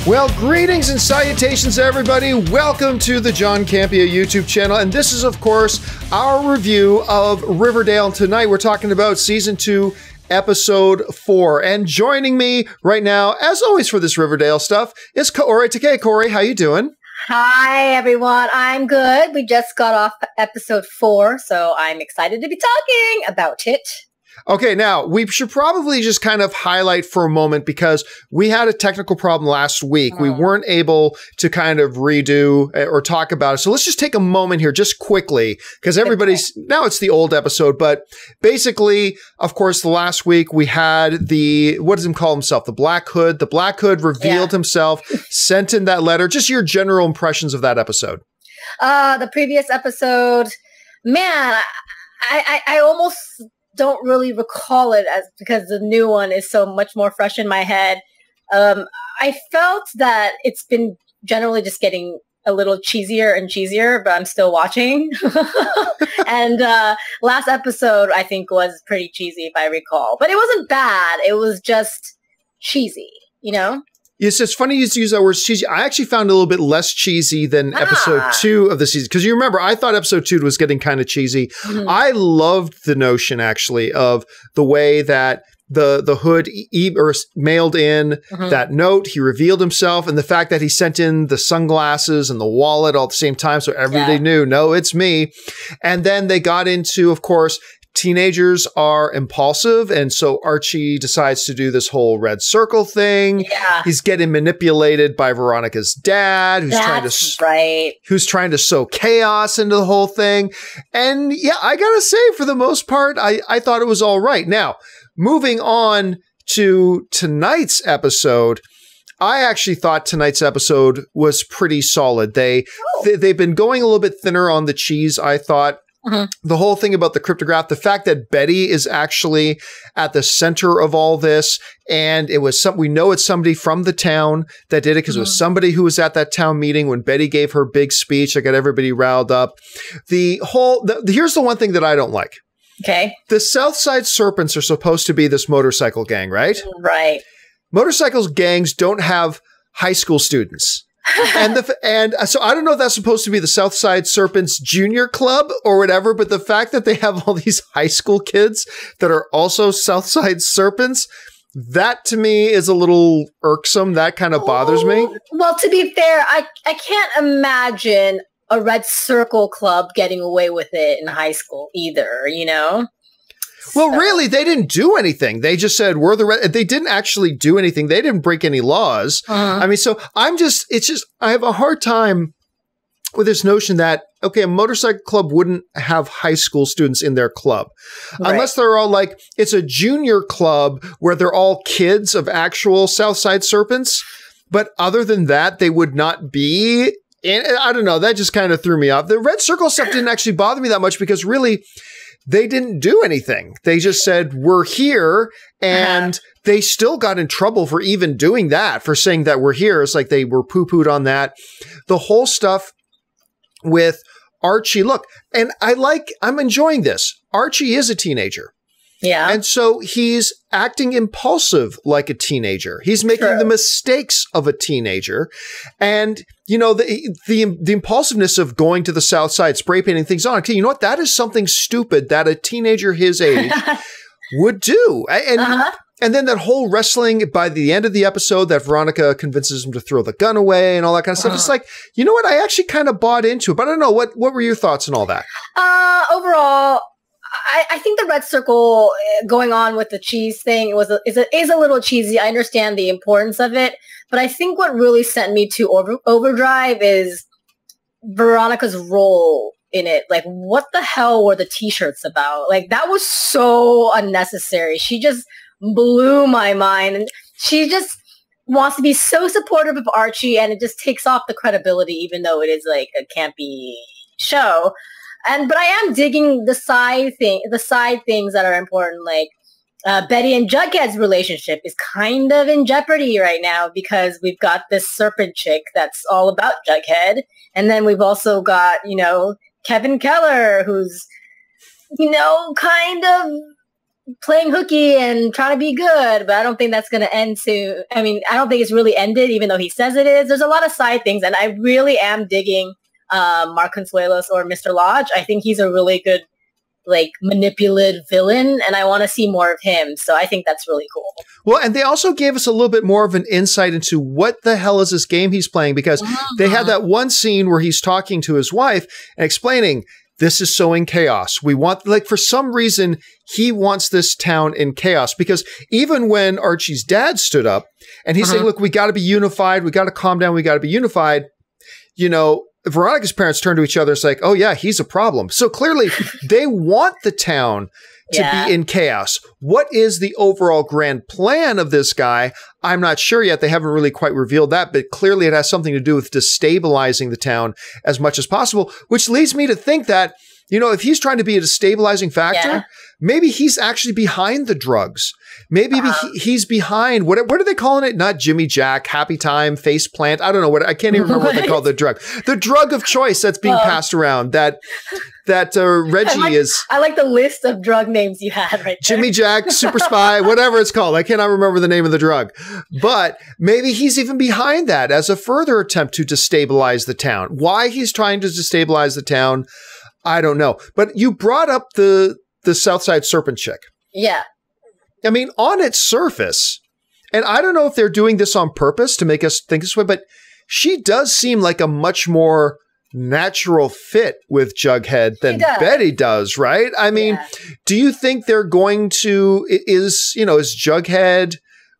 Well, greetings and salutations, everybody. Welcome to the John Campea YouTube channel. And this is, of course, our review of Riverdale. Tonight, we're talking about Season 2, Episode 4. And joining me right now, as always for this Riverdale stuff, is Kaori. Hey, Kaori, how you doing? Hi, everyone. I'm good. We just got off Episode 4, so I'm excited to be talking about it. Okay, now, we should probably just kind of highlight for a moment because we had a technical problem last week. We weren't able to kind of redo or talk about it. So let's just take a moment here just quickly because everybody's, now it's the old episode, but basically, of course, the last week we had the, what does he call himself? The Black Hood. The Black Hood revealed himself, sent in that letter. Just your general impressions of that episode. The previous episode, man, I almost don't really recall it as because the new one is so much more fresh in my head. I felt that it's been generally just getting a little cheesier and cheesier, but I'm still watching. And last episode, I think, was pretty cheesy, if I recall. But it wasn't bad. It was just cheesy, you know? Yes, it's funny you use that word cheesy. I actually found it a little bit less cheesy than episode 2 of the season. Because you remember, I thought episode 2 was getting kind of cheesy. I loved the notion, actually, of the way that the Hood mailed in that note. He revealed himself. And the fact that he sent in the sunglasses and the wallet all at the same time. So everybody knew, no, it's me. And then they got into, of course, teenagers are impulsive, and so Archie decides to do this whole red circle thing. Yeah. He's getting manipulated by Veronica's dad, who's trying to sow chaos into the whole thing. And yeah, I gotta say, for the most part, I thought it was all right. Now, moving on to tonight's episode, I actually thought tonight's episode was pretty solid. They've been going a little bit thinner on the cheese, I thought. The whole thing about the cryptograph, the fact that Betty is actually at the center of all this, and it was we know it's somebody from the town that did it because it was somebody who was at that town meeting when Betty gave her big speech. I got everybody riled up. Here's the one thing that I don't like. Okay. The Southside Serpents are supposed to be this motorcycle gang, right? Right. Motorcycles gangs don't have high school students. And so I don't know if that's supposed to be the Southside Serpents Junior Club or whatever, but the fact that they have all these high school kids that are also Southside Serpents, that to me is a little irksome. That kind of bothers me. Well, to be fair, I can't imagine a Red Circle Club getting away with it in high school either, you know? Well, really, they didn't do anything. They just said, they didn't actually do anything. They didn't break any laws. I mean, so I have a hard time with this notion that, okay, a motorcycle club wouldn't have high school students in their club. Unless they're all like, it's a junior club where they're all kids of actual Southside Serpents. But other than that, they would not be. And I don't know. That just kind of threw me off. The Red Circle stuff didn't actually bother me that much because really, they didn't do anything. They just said, we're here, and they still got in trouble for even doing that, for saying that we're here. It's like they were poo-pooed on that. The whole stuff with Archie, look, and I'm enjoying this. Archie is a teenager. Yeah. And so he's acting impulsive like a teenager. He's making the mistakes of a teenager. And, you know, the impulsiveness of going to the South Side, spray painting things on. Okay, you know what? That is something stupid that a teenager his age would do. And then that whole wrestling by the end of the episode that Veronica convinces him to throw the gun away and all that kind of stuff. It's like, you know what? I actually kind of bought into it. But I don't know. What were your thoughts on all that? Overall, I think the Red Circle going on with the cheese thing is a little cheesy. I understand the importance of it, but I think what really sent me to overdrive is Veronica's role in it. Like, what the hell were the t-shirts about? Like, that was so unnecessary. She just blew my mind, and she just wants to be so supportive of Archie, and it just takes off the credibility, even though it is like a campy show. But I am digging the side things that are important, like Betty and Jughead's relationship is kind of in jeopardy right now because we've got this serpent chick that's all about Jughead. And then we've also got, Kevin Keller, who's, kind of playing hooky and trying to be good, but I don't think that's going to end to, I mean, I don't think it's really ended, even though he says it is. There's a lot of side things, and I really am digging Mark Consuelos or Mr. Lodge. I think he's a really good, like, manipulative villain, and I want to see more of him. So I think that's really cool. Well, and they also gave us a little bit more of an insight into what the hell is this game he's playing, because they had that one scene where he's talking to his wife and explaining, this is sowing chaos. We want, like, for some reason, he wants this town in chaos, because even when Archie's dad stood up and he's saying, look, we got to be unified. We got to calm down. We got to be unified. You know, Veronica's parents turn to each other. It's like, oh yeah, he's a problem. So clearly they want the town to be in chaos. What is the overall grand plan of this guy? I'm not sure yet. They haven't really quite revealed that, but clearly it has something to do with destabilizing the town as much as possible, which leads me to think that, you know, if he's trying to be a destabilizing factor, maybe he's actually behind the drugs. Maybe he's behind, what are they calling it? Not Jimmy Jack, Happy Time, Face Plant. I don't know I can't even remember what they call the drug. The drug of choice that's being passed around that Reggie is. I like the list of drug names you had right there. Jimmy Jack, Super Spy, whatever it's called. I cannot remember the name of the drug. But maybe he's even behind that as a further attempt to destabilize the town. Why he's trying to destabilize the town, I don't know. But you brought up the Southside Serpent chick. Yeah. I mean, on its surface, and I don't know if they're doing this on purpose to make us think this way, but she does seem like a much more natural fit with Jughead than Betty does, right? I mean, do you think they're going to, is Jughead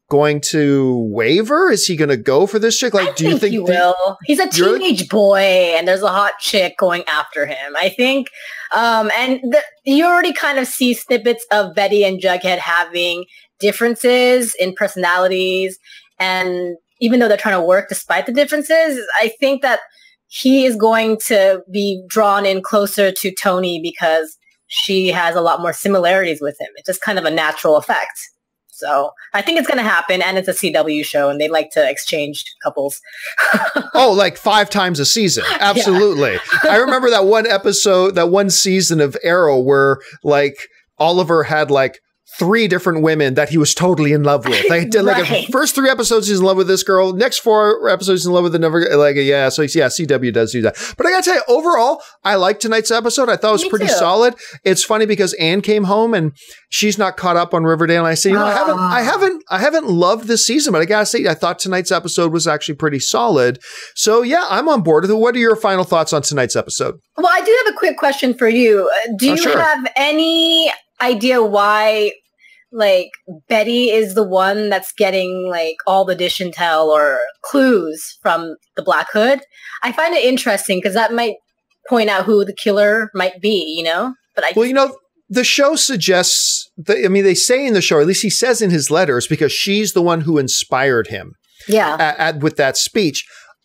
going to waver? Is he going to go for this chick? Like, do you think he will? He's a teenage boy, and there's a hot chick going after him. I think, you already kind of see snippets of Betty and Jughead having differences in personalities, and even though they're trying to work despite the differences, I think that he is going to be drawn in closer to Tony because she has a lot more similarities with him. It's just kind of a natural effect. So I think it's going to happen, and it's a CW show, and they like to exchange couples. Oh, like 5 times a season. Absolutely. Yeah. I remember that one episode, that one season of Arrow where, like, Oliver had, like, 3 different women that he was totally in love with. Like, the first 3 episodes he's in love with this girl. Next 4 episodes he's in love with another. Like, yeah. So yeah, CW does do that. But I gotta tell you, overall, I liked tonight's episode. I thought it was pretty solid. It's funny because Anne came home and she's not caught up on Riverdale. And I say, you know, I haven't loved this season, but I gotta say, I thought tonight's episode was actually pretty solid. So yeah, I'm on board with it. What are your final thoughts on tonight's episode? Well, I do have a quick question for you. Do you have any idea why, like, Betty is the one that's getting, like, all the dish and tell or clues from the Black Hood? I find it interesting because that might point out who the killer might be, you know? But you know, the show suggests, they say in the show, or at least he says in his letters, because she's the one who inspired him. Yeah. With that speech.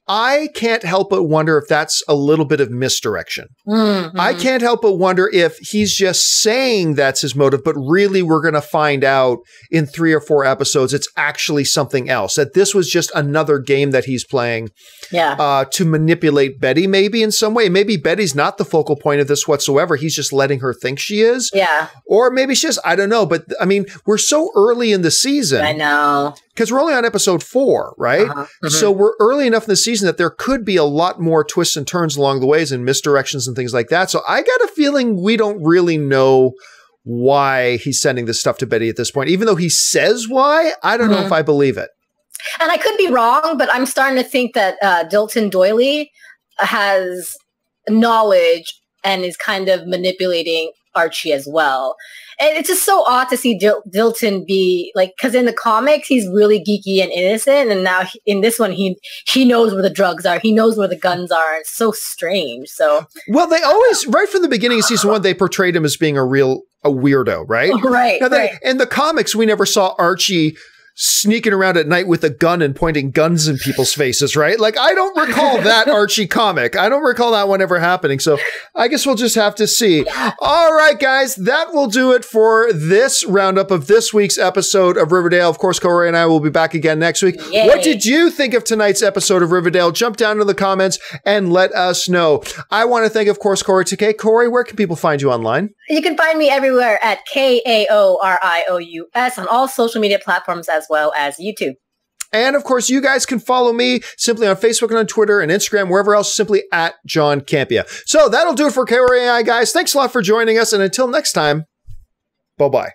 I can't help but wonder if that's a little bit of misdirection. I can't help but wonder if he's just saying that's his motive, but really we're going to find out in 3 or 4 episodes it's actually something else, that this was just another game that he's playing to manipulate Betty maybe in some way. Maybe Betty's not the focal point of this whatsoever. He's just letting her think she is. Yeah. Or maybe she's, I don't know. But I mean, we're so early in the season. I know. Because we're only on episode 4, right? So we're early enough in the season that there could be a lot more twists and turns along the ways and misdirections and things like that. So I got a feeling we don't really know why he's sending this stuff to Betty at this point. Even though he says why, I don't know if I believe it. And I could be wrong, but I'm starting to think that Dilton Doily has knowledge and is kind of manipulating Archie as well. And it's just so odd to see Dilton be like, because in the comics, he's really geeky and innocent. And now in this one, he knows where the drugs are. He knows where the guns are. It's so strange. So, well, they always, right from the beginning of season 1, they portrayed him as being a weirdo, right? Right. Now, in the comics, we never saw Archie sneaking around at night with a gun and pointing guns in people's faces, right? Like, I don't recall that Archie comic. I don't recall that one ever happening. So I guess we'll just have to see. All right, guys, that will do it for this roundup of this week's episode of Riverdale. Of course, Kaori and I will be back again next week. Yay. What did you think of tonight's episode of Riverdale? Jump down in the comments and let us know. I want to thank, of course, Kaori Takei. Kaori, where can people find you online? You can find me everywhere at KAORIOUS on all social media platforms as well as YouTube. And of course, you guys can follow me simply on Facebook and on Twitter and Instagram, wherever else, simply at John Campea. So that'll do it for Kaori AI, guys. Thanks a lot for joining us. And until next time, bye-bye.